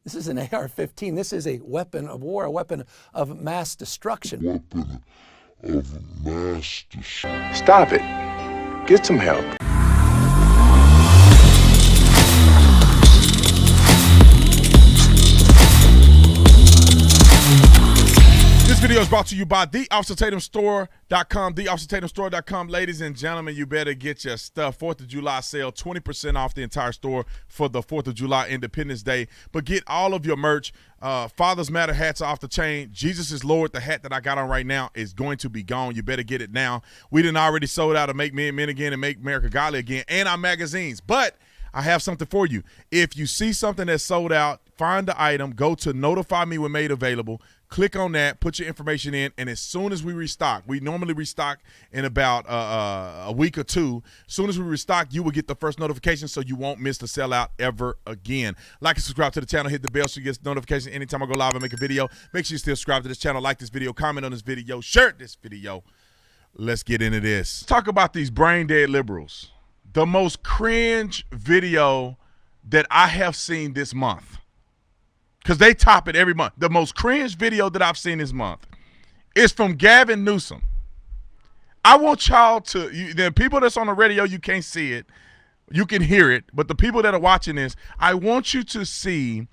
This is an AR-15. This is a weapon of war, a weapon of mass destruction. Weapon of mass destruction. Stop it. Get some help. This video is brought to you by TheOfficerTatumStore.com. TheOfficerTatumStore.com. Ladies and gentlemen, you better get your stuff. 4th of July sale, 20% off the entire store for the 4th of July Independence Day. But get all of your merch. Fathers Matter hats are off the chain. Jesus is Lord. The hat that I got on right now is going to be gone. You better get it now. We done already sold out of Make Men Men Again and Make America Godly Again and our magazines. But I have something for you. If you see something that's sold out, find the item, go to Notify Me When Made Available. Click on that, put your information in, and as soon as we restock, we normally restock in about a week or two. As soon as we restock, you will get the first notification so you won't miss the sellout ever again. Like and subscribe to the channel, hit the bell so you get notification anytime I go live and make a video. Make sure you still subscribe to this channel, like this video, comment on this video, share this video. Let's get into this. Talk about these brain dead liberals. The most cringe video that I have seen this month, because they top it every month. The most cringe video that I've seen this month is from Gavin Newsom. I want y'all to, the people that's on the radio, you can't see it. You can hear it. But the people that are watching this, I want you to see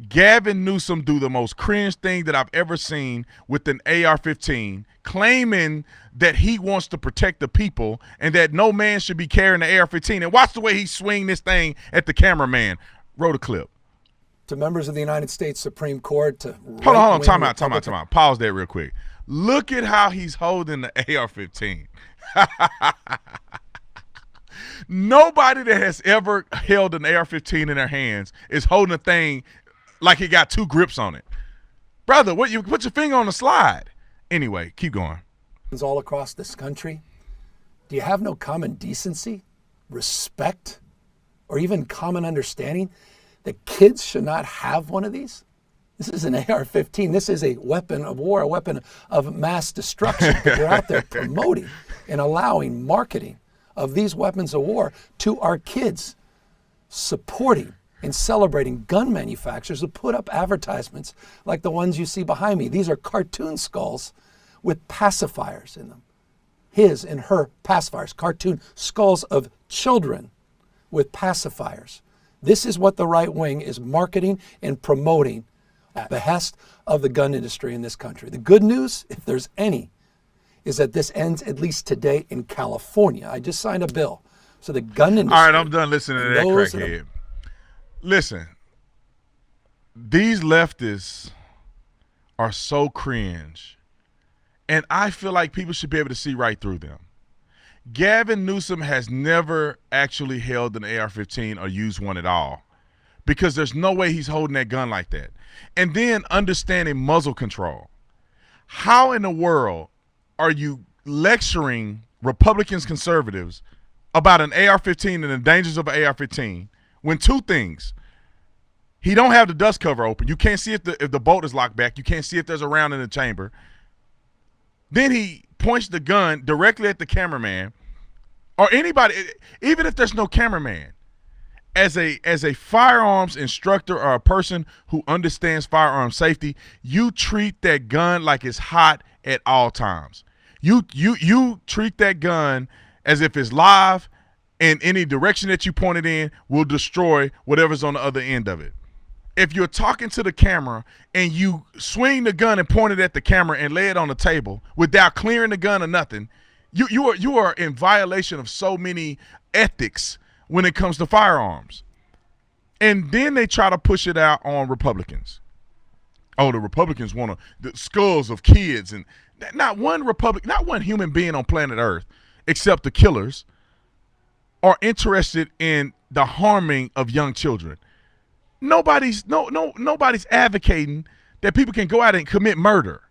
Gavin Newsom do the most cringe thing that I've ever seen with an AR-15, claiming that he wants to protect the people and that no man should be carrying an AR-15. And watch the way he swing this thing at the cameraman. Roll the clip. To members of the United States Supreme Court, to hold on, time out. Pause that real quick. Look at how he's holding the AR-15. Nobody that has ever held an AR-15 in their hands is holding a thing like he got two grips on it. Brother, what you put your finger on the slide. Anyway, keep going. All across this country, do you have no common decency, respect, or even common understanding that kids should not have one of these? This is an AR-15. This is a weapon of war, a weapon of mass destruction. But you're out there promoting and allowing marketing of these weapons of war to our kids, supporting and celebrating gun manufacturers who put up advertisements like the ones you see behind me. These are cartoon skulls with pacifiers in them. His and her pacifiers, cartoon skulls of children with pacifiers. This is what the right wing is marketing and promoting at the behest of the gun industry in this country. The good news, if there's any, is that this ends at least today in California. I just signed a bill. So the gun industry. All right, I'm done listening to that crackhead. Listen, these leftists are so cringe, and I feel like people should be able to see right through them. Gavin Newsom has never actually held an AR-15 or used one at all, because there's no way he's holding that gun like that. And then understanding muzzle control. How in the world are you lecturing Republicans, conservatives about an AR-15 and the dangers of an AR-15 when two things? He don't have the dust cover open. You can't see if the bolt is locked back. You can't see if there's a round in the chamber. Then he points the gun directly at the cameraman or anybody, even if there's no cameraman. As a firearms instructor or a person who understands firearm safety, you treat that gun like it's hot at all times. You treat that gun as if it's live, and any direction that you point it in will destroy whatever's on the other end of it. If you're talking to the camera and you swing the gun and point it at the camera and lay it on the table without clearing the gun or nothing, you are in violation of so many ethics when it comes to firearms. And then they try to push it out on Republicans. Oh, the Republicans want the skulls of kids, and not one human being on planet Earth, except the killers, are interested in the harming of young children. Nobody's advocating that people can go out and commit murder.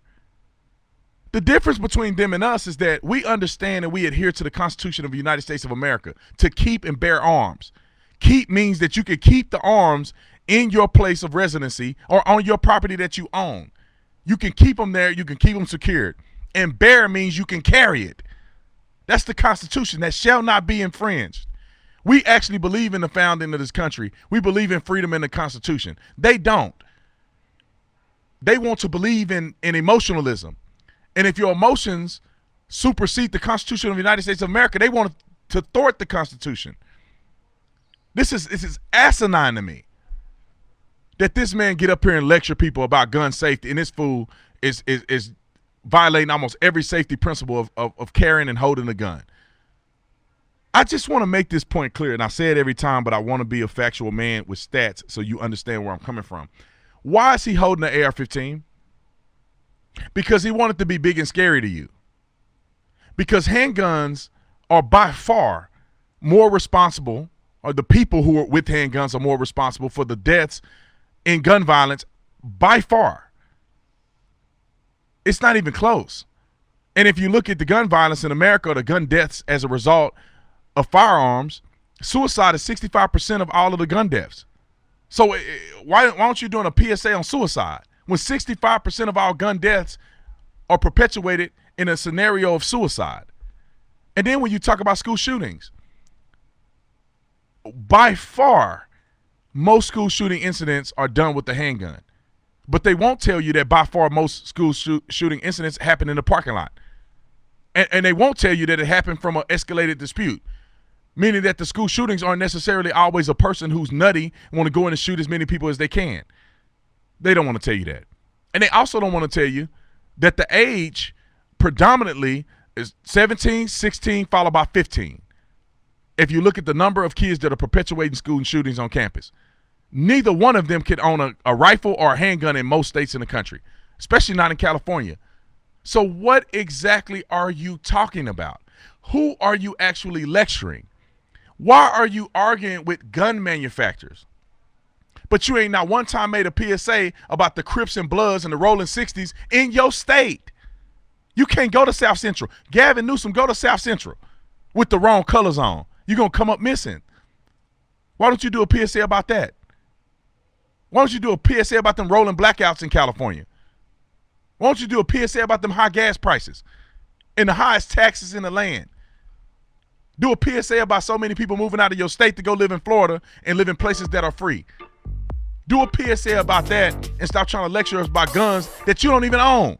The difference between them and us is that we understand and we adhere to the Constitution of the United States of America to keep and bear arms. Keep means that you can keep the arms in your place of residency or on your property that you own. You can keep them there. You can keep them secured. And bear means you can carry it. That's the Constitution that shall not be infringed. We actually believe in the founding of this country. We believe in freedom in the Constitution. They don't. They want to believe in emotionalism. And if your emotions supersede the Constitution of the United States of America, they want to thwart the Constitution. This is asinine to me that this man get up here and lecture people about gun safety, and this fool is violating almost every safety principle of carrying and holding a gun. I just want to make this point clear, and I say it every time, but I want to be a factual man with stats so you understand where I'm coming from. Why is he holding an AR-15? Because he wanted to be big and scary to you. Because handguns are by far more responsible, or the people who are with handguns are more responsible for the deaths in gun violence by far. It's not even close. And if you look at the gun violence in America, or the gun deaths as a result of firearms, suicide is 65% of all of the gun deaths. So why aren't you doing a PSA on suicide when 65% of all gun deaths are perpetuated in a scenario of suicide? And then when you talk about school shootings, by far, most school shooting incidents are done with the handgun. But they won't tell you that by far most school shooting incidents happen in the parking lot. And they won't tell you that it happened from an escalated dispute, meaning that the school shootings aren't necessarily always a person who's nutty and want to go in and shoot as many people as they can. They don't want to tell you that. And they also don't want to tell you that the age predominantly is 17, 16, followed by 15. If you look at the number of kids that are perpetuating school shootings on campus, neither one of them can own a rifle or a handgun in most states in the country, especially not in California. So what exactly are you talking about? Who are you actually lecturing? Why are you arguing with gun manufacturers? But you ain't not one time made a PSA about the Crips and Bloods and the Rolling 60s in your state. You can't go to South Central. Gavin Newsom, go to South Central with the wrong colors on. You're going to come up missing. Why don't you do a PSA about that? Why don't you do a PSA about them rolling blackouts in California? Why don't you do a PSA about them high gas prices and the highest taxes in the land? Do a PSA about so many people moving out of your state to go live in Florida and live in places that are free. Do a PSA about that and stop trying to lecture us about guns that you don't even own.